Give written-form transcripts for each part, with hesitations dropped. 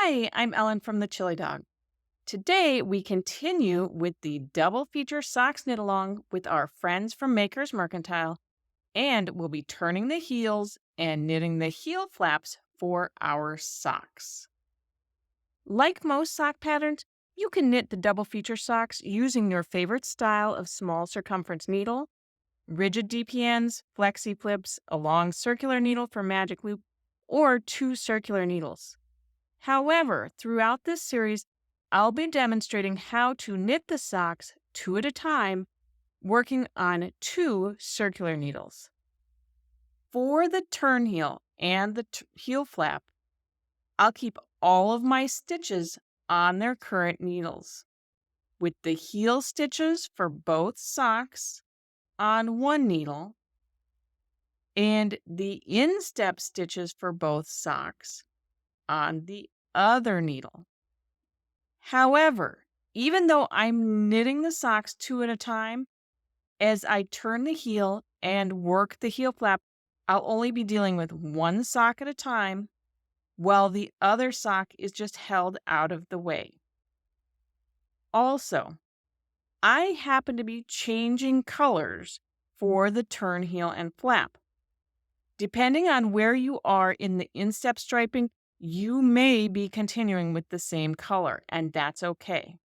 Hi, I'm Ellen from the Chili Dog. Today we continue with the Double Feature Socks Knit Along with our friends from Makers Mercantile, and we'll be turning the heels and knitting the heel flaps for our socks. Like most sock patterns, you can knit the Double Feature socks using your favorite style of small circumference needle, rigid DPNs, flexi flips, a long circular needle for magic loop, or two circular needles. However, throughout this series, I'll be demonstrating how to knit the socks two at a time, working on two circular needles. For the turn heel and the heel flap, I'll keep all of my stitches on their current needles, with the heel stitches for both socks on one needle and the instep stitches for both socks on the other needle. However, even though I'm knitting the socks two at a time, as I turn the heel and work the heel flap, I'll only be dealing with one sock at a time while the other sock is just held out of the way. Also, I happen to be changing colors for the turn heel and flap. Depending on where you are in the instep striping, you may be continuing with the same color, and that's okay.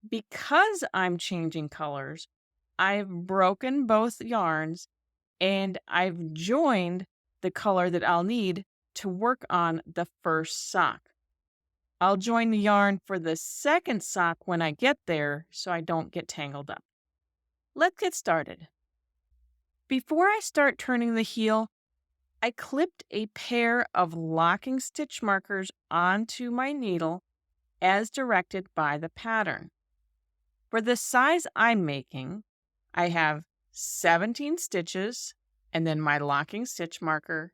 Because I'm changing colors, I've broken both yarns and I've joined the color that I'll need to work on the first sock. I'll join the yarn for the second sock when I get there so I don't get tangled up. Let's get started. Before I start turning the heel, I clipped a pair of locking stitch markers onto my needle as directed by the pattern. For the size I'm making, I have 17 stitches and then my locking stitch marker,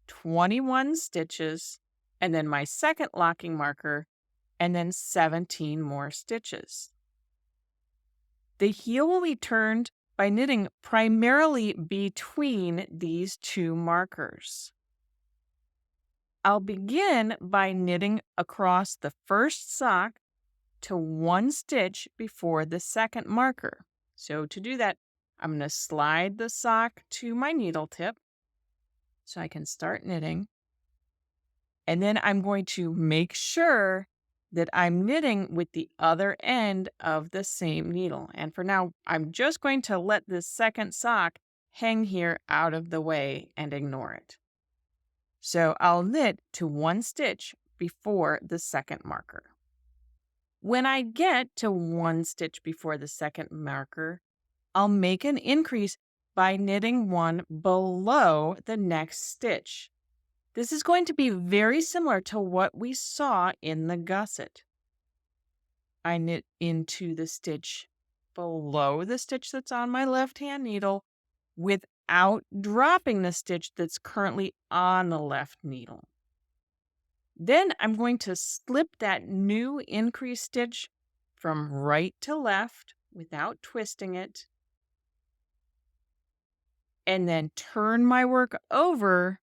21 stitches, and then my second locking marker, and then 17 more stitches. The heel will be turned by knitting primarily between these two markers. I'll begin by knitting across the first sock to one stitch before the second marker. So to do that, I'm going to slide the sock to my needle tip so I can start knitting. And then I'm going to make sure that I'm knitting with the other end of the same needle. And for now, I'm just going to let this second sock hang here out of the way and ignore it. So I'll knit to one stitch before the second marker. When I get to one stitch before the second marker, I'll make an increase by knitting one below the next stitch. This is going to be very similar to what we saw in the gusset. I knit into the stitch below the stitch that's on my left-hand needle without dropping the stitch that's currently on the left needle. Then I'm going to slip that new increased stitch from right to left without twisting it, and then turn my work over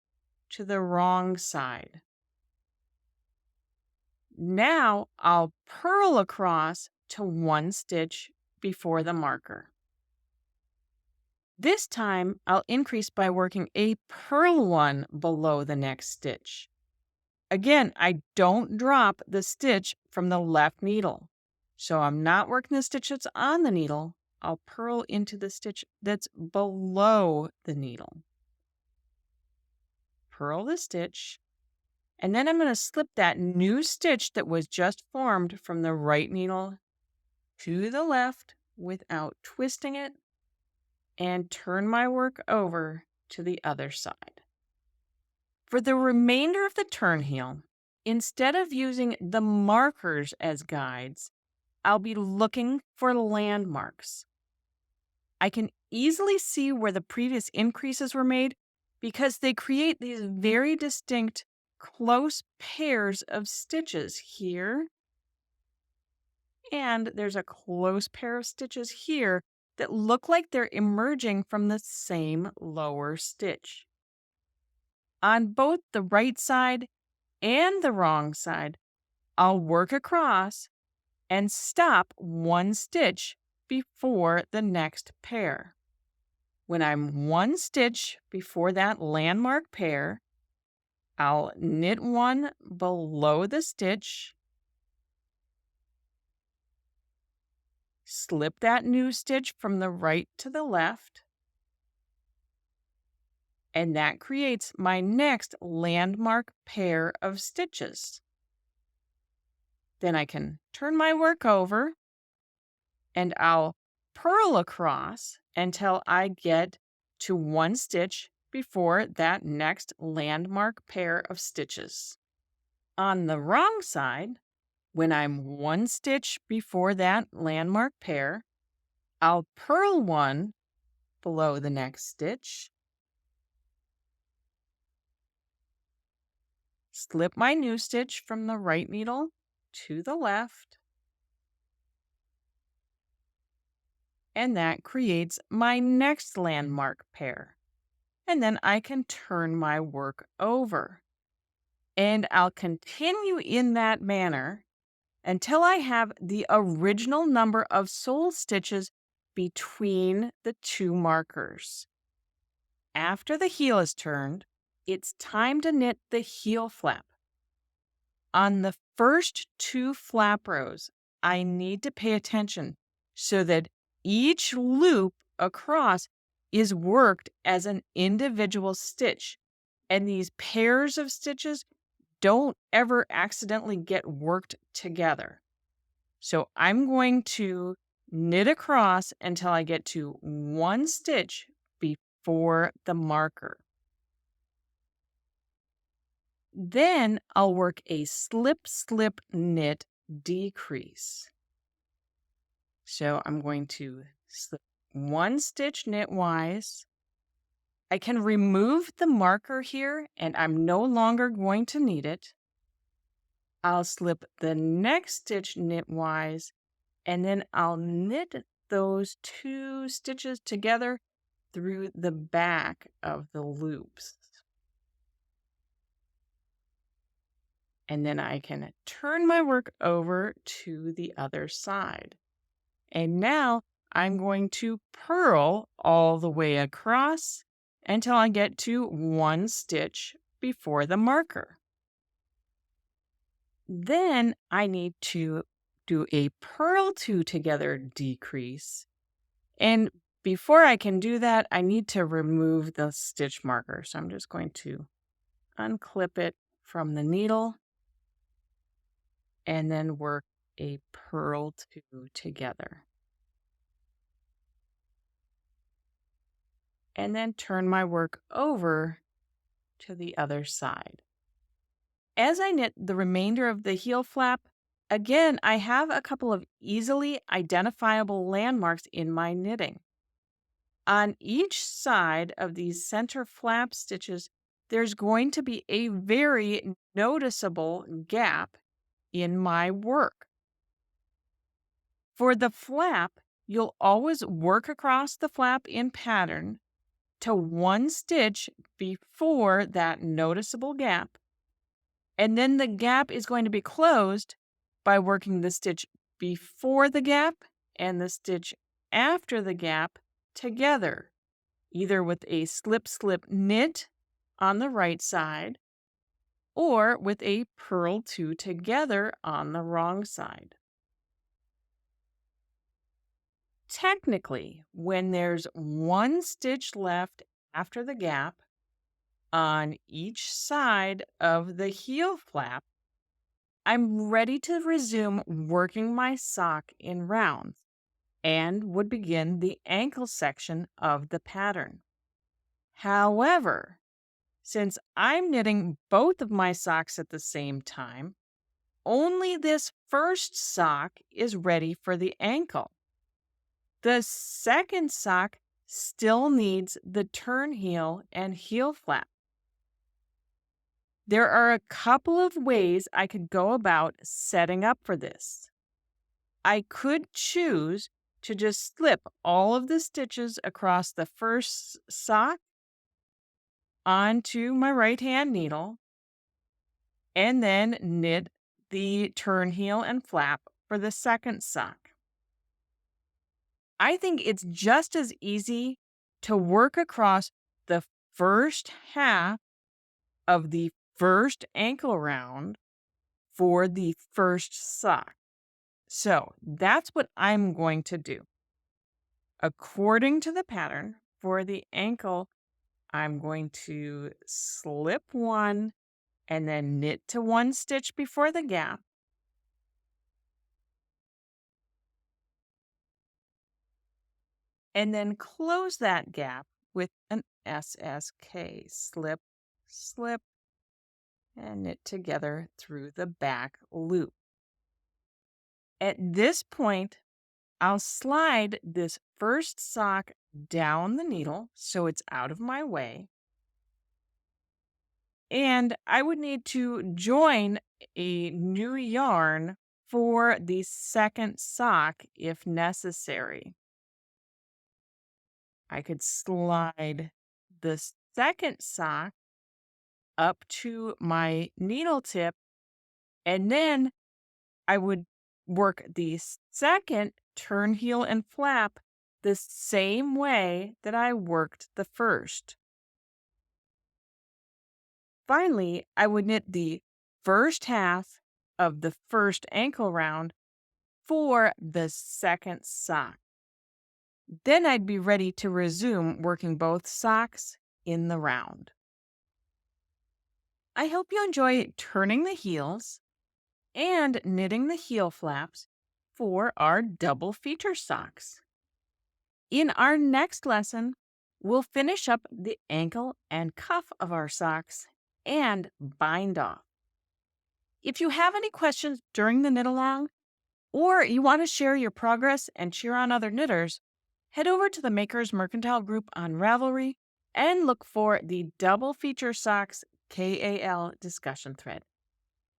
to the wrong side. Now I'll purl across to one stitch before the marker. This time I'll increase by working a purl one below the next stitch. Again, I don't drop the stitch from the left needle. So I'm not working the stitch that's on the needle. I'll purl into the stitch that's below the needle. Purl the stitch, and then I'm going to slip that new stitch that was just formed from the right needle to the left without twisting it, and turn my work over to the other side. For the remainder of the turn heel, instead of using the markers as guides, I'll be looking for landmarks. I can easily see where the previous increases were made because they create these very distinct close pairs of stitches here. And there's a close pair of stitches here that look like they're emerging from the same lower stitch. On both the right side and the wrong side, I'll work across and stop one stitch before the next pair. When I'm one stitch before that landmark pair, I'll knit one below the stitch, slip that new stitch from the right to the left, and that creates my next landmark pair of stitches. Then I can turn my work over and I'll purl across until I get to one stitch before that next landmark pair of stitches. On the wrong side, when I'm one stitch before that landmark pair, I'll purl one below the next stitch, slip my new stitch from the right needle to the left, and that creates my next landmark pair. And then I can turn my work over. And I'll continue in that manner until I have the original number of sole stitches between the two markers. After the heel is turned, it's time to knit the heel flap. On the first two flap rows, I need to pay attention so that each loop across is worked as an individual stitch, and these pairs of stitches don't ever accidentally get worked together. So I'm going to knit across until I get to one stitch before the marker. Then I'll work a slip, slip, knit decrease. So I'm going to slip one stitch knitwise. I can remove the marker here and I'm no longer going to need it. I'll slip the next stitch knitwise and then I'll knit those two stitches together through the back of the loops. And then I can turn my work over to the other side. And now I'm going to purl all the way across until I get to one stitch before the marker. Then I need to do a purl two together decrease. And before I can do that, I need to remove the stitch marker. So I'm just going to unclip it from the needle and then work a purl two together. And then turn my work over to the other side. As I knit the remainder of the heel flap, again, I have a couple of easily identifiable landmarks in my knitting. On each side of these center flap stitches, there's going to be a very noticeable gap in my work. For the flap, you'll always work across the flap in pattern to one stitch before that noticeable gap. And then the gap is going to be closed by working the stitch before the gap and the stitch after the gap together, either with a slip slip knit on the right side or with a purl two together on the wrong side. Technically, when there's one stitch left after the gap on each side of the heel flap, I'm ready to resume working my sock in rounds and would begin the ankle section of the pattern. However, since I'm knitting both of my socks at the same time, only this first sock is ready for the ankle. The second sock still needs the turn heel and heel flap. There are a couple of ways I could go about setting up for this. I could choose to just slip all of the stitches across the first sock onto my right hand needle and then knit the turn heel and flap for the second sock. I think it's just as easy to work across the first half of the first ankle round for the first sock. So that's what I'm going to do. According to the pattern for the ankle, I'm going to slip one and then knit to one stitch before the gap. And then close that gap with an SSK. Slip, slip, and knit together through the back loop. At this point, I'll slide this first sock down the needle so it's out of my way. And I would need to join a new yarn for the second sock if necessary. I could slide the second sock up to my needle tip, and then I would work the second turn heel and flap the same way that I worked the first. Finally, I would knit the first half of the first ankle round for the second sock. Then I'd be ready to resume working both socks in the round. I hope you enjoy turning the heels and knitting the heel flaps for our double feature socks. In our next lesson, we'll finish up the ankle and cuff of our socks and bind off. If you have any questions during the knit along, or you want to share your progress and cheer on other knitters, head over to the Makers Mercantile group on Ravelry and look for the Double Feature Socks KAL discussion thread.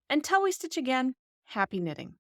Until we stitch again, happy knitting.